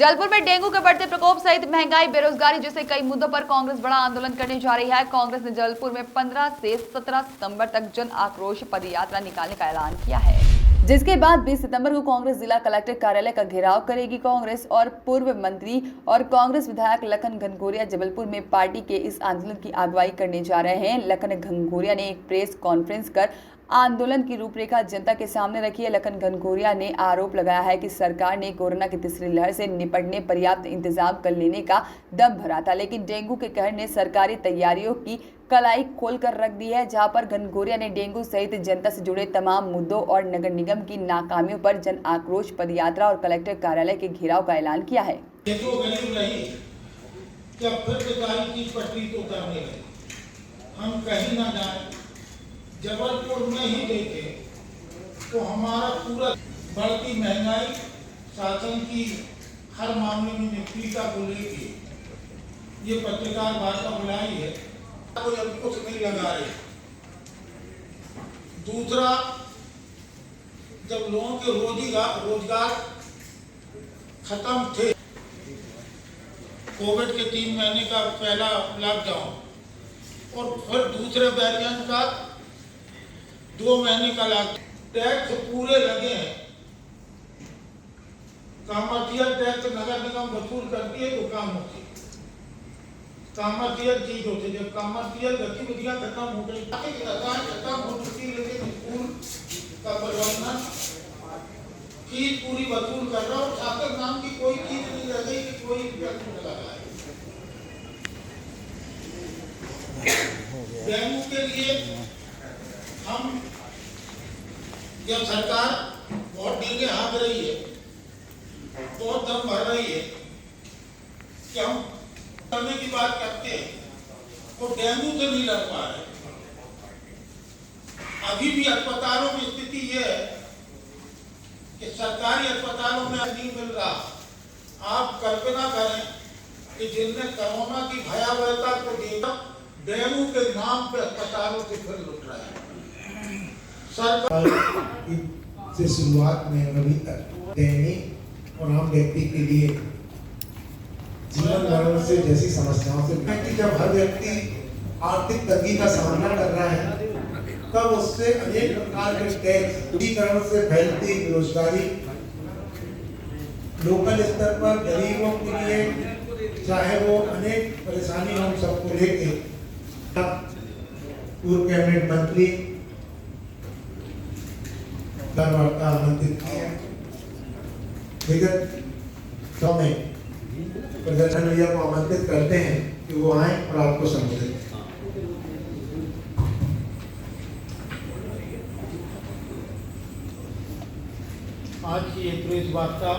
जबलपुर में डेंगू के बढ़ते प्रकोप सहित महंगाई, बेरोजगारी जैसे कई मुद्दों पर कांग्रेस बड़ा आंदोलन करने जा रही है। कांग्रेस ने जबलपुर में 15 से 17 सितंबर तक जन आक्रोश पदयात्रा निकालने का ऐलान किया है, जिसके बाद 20 सितंबर को कांग्रेस जिला कलेक्टर कार्यालय का घेराव करेगी। कांग्रेस और पूर्व मंत्री और कांग्रेस विधायक लखन घनघोरिया जबलपुर में पार्टी के इस आंदोलन की अगुवाई करने जा रहे हैं। लखन घनघोरिया ने एक प्रेस कॉन्फ्रेंस कर आंदोलन की रूपरेखा जनता के सामने रखी है। लखन घनघोरिया ने आरोप लगाया है कि सरकार ने कोरोना की तीसरी लहर से निपटने पर्याप्त इंतजाम कर लेने का दम भरा था, लेकिन डेंगू के कहर ने सरकारी तैयारियों की कलाई खोल कर रख दी है। जहां पर घनघोरिया ने डेंगू सहित जनता से जुड़े तमाम मुद्दों और नगर निगम की नाकामियों पर जन आक्रोश पदयात्रा और कलेक्टर कार्यालय के घेराव का ऐलान किया है। हम कहीं ना जाए, जबलपुर में ही देखें तो हमारा पूरा बढ़ती महंगाई, शासन की हर मामले में निष्क्रियता को लेके ये पत्रकार वार्ता बुलाई है, कोई अभी कुछ नहीं लगा रहे। दूसरा, जब लोगों के रोजगार खत्म थे, कोविड के 3 महीने का पहला लॉकडाउन और फिर दूसरे वेरिएंट का 2 महीने का लॉकडाउन, टैक्स पूरे लगे हैं। कमर्शियल टैक्स नगर निगम वसूल करती है तो काम होती है, कमर्शियल चीज होती है। जब कमर्शियल गतिविधियां खत्म हो गई, खत्म हो चुकी, लेकिन स्कूल का प्रबंधन फीस पूरी वसूल कर रहा और शासक नाम की कोई चीज नहीं रह गई कि कोई टैक्स लगा है। डेंगू के लिए हम जब सरकार बहुत डींगे हाँक रही है, बहुत दम भर रही है कि हम करने की बात करते हैं, तो डेंगू से नहीं लड़ पा रहे। अभी भी अस्पतालों में स्थिति ये है कि सरकारी अस्पतालों में नहीं मिल रहा। आप कल्पना करें कि जिनने कोरोना की भयावहता को देखा, डेंगू के नाम पे अस्पतालों से फिर लुट रहे हैं। सरकार से शुरुआत में अभी तक दैनिक और आम व्यक्ति के लिए जीवन मरण से जैसी समस्याओं से जब हर व्यक्ति आर्थिक तंगी का सामना कर रहा है, तब उससे अनेक प्रकार के टैक्स से फैलती बेरोजगारी, लोकल स्तर पर गरीबों के लिए चाहे वो अनेक परेशानी हम सबको लेके पूर्व कैबिनेट मंत्री वार्ता आमंत्रित किया। विगत समय प्रदर्शन भैया को आमंत्रित करते हैं कि वो आए और आपको संबोधित। आज की एक प्रेस वार्ता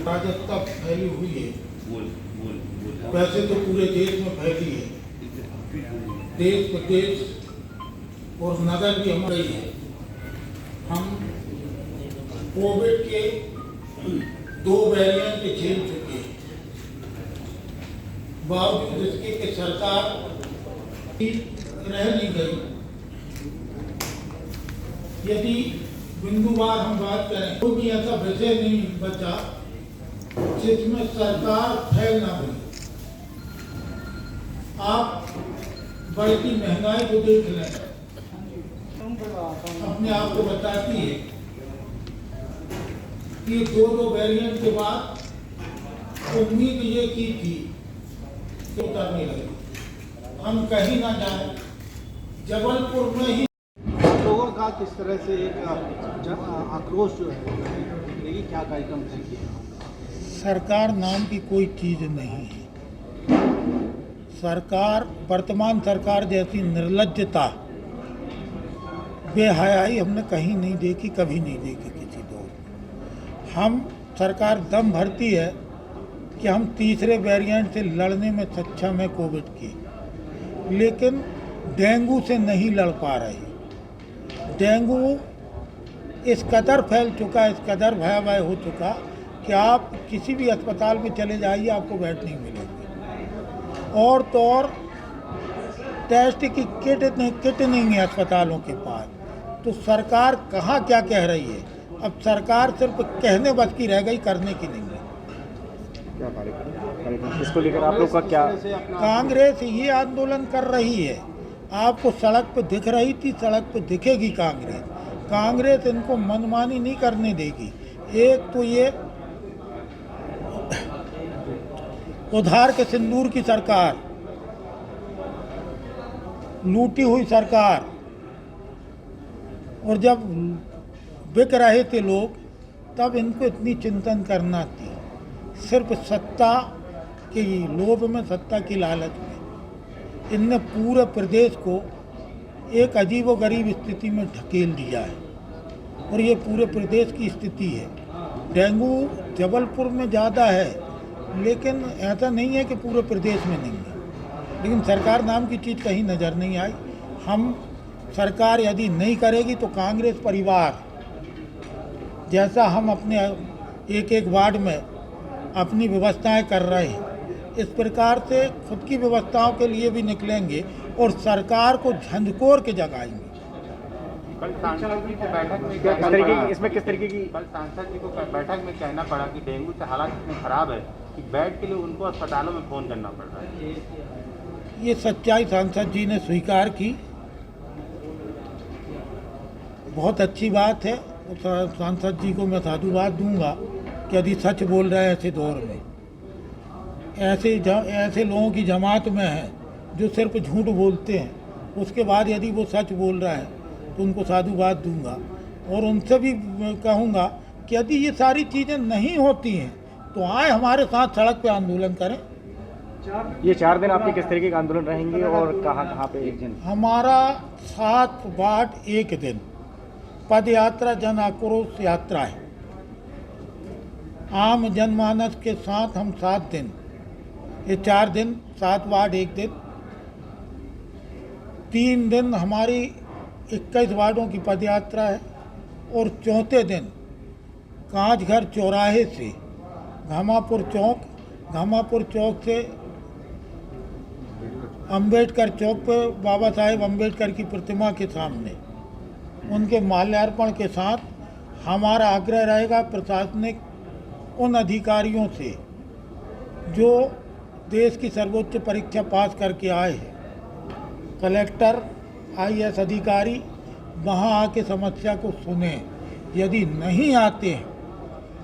राजकता फैली हुई है, वैसे तो पूरे देश में फैली है, देश प्रदेश और नगर भी हमारे है। हम कोविड के 2 वेरिएंट झेल चुके हैं, बावजूद इसके कि सरकार रह नहीं गई। यदि बिंदुवार हम बात करें, कोई भी ऐसा विषय नहीं बचा जिसमें सरकार फैल ना गई। आप बढ़ती महंगाई को देख लें, अपने आप को बताती है कि 2 वेरिएंट के बाद उम्मीद ये की थी कि उतरने लगी। हम कहीं ना जाए, जबलपुर में ही लोगों का किस तरह से एक आक्रोश जो है, देखिए क्या कार्यक्रम तय किया। सरकार नाम की कोई चीज नहीं है। सरकार, वर्तमान सरकार जैसी निर्लज्जता, बेहयाई हमने कहीं नहीं देखी, कभी नहीं देखी किसी दौर में। हम सरकार दम भरती है कि हम तीसरे वेरिएंट से लड़ने में सक्षम है कोविड की, लेकिन डेंगू से नहीं लड़ पा रही। डेंगू इस कदर फैल चुका, इस कदर भयावह हो चुका कि आप किसी भी अस्पताल में चले जाइए, आपको बेड नहीं मिलेंगे। और तो और टेस्ट की किट नहीं है अस्पतालों के पास। तो सरकार कहाँ क्या कह रही है? अब सरकार सिर्फ कहने बस की रह गई, करने की नहीं है। क्या कार्यक्रम इसको लेकर आप लोग का क्या? कांग्रेस ये आंदोलन कर रही है, आपको सड़क पे दिख रही थी, सड़क पे दिखेगी कांग्रेस। कांग्रेस इनको मनमानी नहीं करने देगी। एक तो ये उधार के सिंदूर की सरकार, लूटी हुई सरकार, और जब बिक रहे थे लोग तब इनको इतनी चिंतन करना थी। सिर्फ सत्ता के लोभ में, सत्ता की लालच में इनने पूरे प्रदेश को एक अजीब व गरीब स्थिति में ढकेल दिया है, और ये पूरे प्रदेश की स्थिति है। डेंगू जबलपुर में ज़्यादा है, लेकिन ऐसा नहीं है कि पूरे प्रदेश में नहीं है। लेकिन सरकार नाम की चीज़ कहीं नज़र नहीं आई। हम सरकार यदि नहीं करेगी तो कांग्रेस परिवार, जैसा हम अपने एक एक वार्ड में अपनी व्यवस्थाएं कर रहे हैं, इस प्रकार से खुद की व्यवस्थाओं के लिए भी निकलेंगे और सरकार को झंझकोर के जगाएंगे। कल सांसद जी को बैठक में किस तरीके की कल सांसद जी को बैठक में कहना पड़ा कि डेंगू से हालात इतने खराब है कि बेड के लिए उनको अस्पतालों में फ़ोन करना पड़ रहा है। ये सच्चाई सांसद जी ने स्वीकार की, बहुत अच्छी बात है। सांसद जी को मैं साधुवाद दूंगा कि यदि सच बोल रहे हैं ऐसे दौर में, ऐसे लोगों की जमात में है जो सिर्फ झूठ बोलते हैं, उसके बाद यदि वो सच बोल रहा है तो उनको साधुवाद दूंगा। और उनसे भी कहूंगा कि यदि ये सारी चीज़ें नहीं होती हैं तो आए हमारे साथ सड़क पे आंदोलन करें। ये 4 दिन आपके किस तरीके का आंदोलन रहेंगे और कहाँ पे? एक दिन हमारा 7 वार्ड 1 दिन पद यात्रा, जन आक्रोश यात्रा है। आम जनमानस के साथ हम 7 दिन, ये 4 दिन 7 वार्ड 1 दिन, 3 दिन हमारी 21 वार्डों की पद यात्रा है, और चौथे दिन कांचघर चौराहे से घामापुर चौक से अंबेडकर चौक पर बाबा साहेब अंबेडकर की प्रतिमा के सामने उनके माल्यार्पण के साथ हमारा आग्रह रहेगा प्रशासनिक उन अधिकारियों से जो देश की सर्वोच्च परीक्षा पास करके आए हैं, कलेक्टर, IAS अधिकारी, वहाँ आके समस्या को सुने। यदि नहीं आते हैं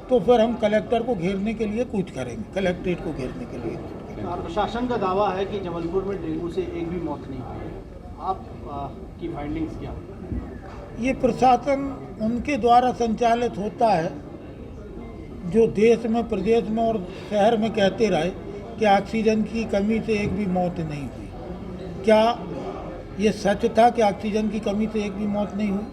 तो फिर हम कलेक्टर को घेरने के लिए कुछ करेंगे, कलेक्ट्रेट को घेरने के लिए। प्रशासन का दावा है कि जबलपुर में डेंगू से एक भी मौत नहीं हुई है, आप की फाइंडिंग्स क्या? ये प्रशासन उनके द्वारा संचालित होता है जो देश में, प्रदेश में और शहर में कहते रहे कि ऑक्सीजन की कमी से एक भी मौत नहीं हुई। क्या ये सच था कि ऑक्सीजन की कमी से एक भी मौत नहीं हुई?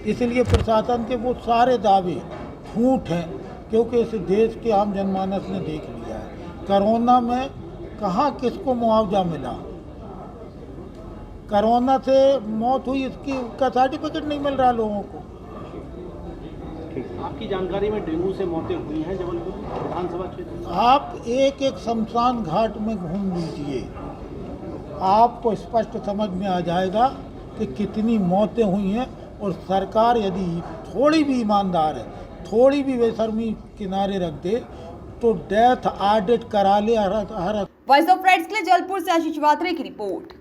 इसलिए प्रशासन के वो सारे दावे झूठ हैं, क्योंकि इस देश के आम जनमानस ने देख लिया है। कोरोना में कहाँ किसको मुआवजा मिला, कोरोना से मौत हुई इसकी का सर्टिफिकेट नहीं मिल रहा लोगों को। आपकी जानकारी में डेंगू से मौतें हुई हैं जबलपुर विधानसभा क्षेत्र में? आप एक एक शमशान घाट में घूम लीजिए, आपको स्पष्ट समझ में आ जाएगा कि कितनी मौतें हुई हैं। और सरकार यदि थोड़ी भी ईमानदार है, थोड़ी भी बेशर्मी किनारे रख दे तो डेथ ऑडिट करा ले हर। वॉइस ऑफ राइट्स के लिए जबलपुर से आशीष वात्रे की रिपोर्ट।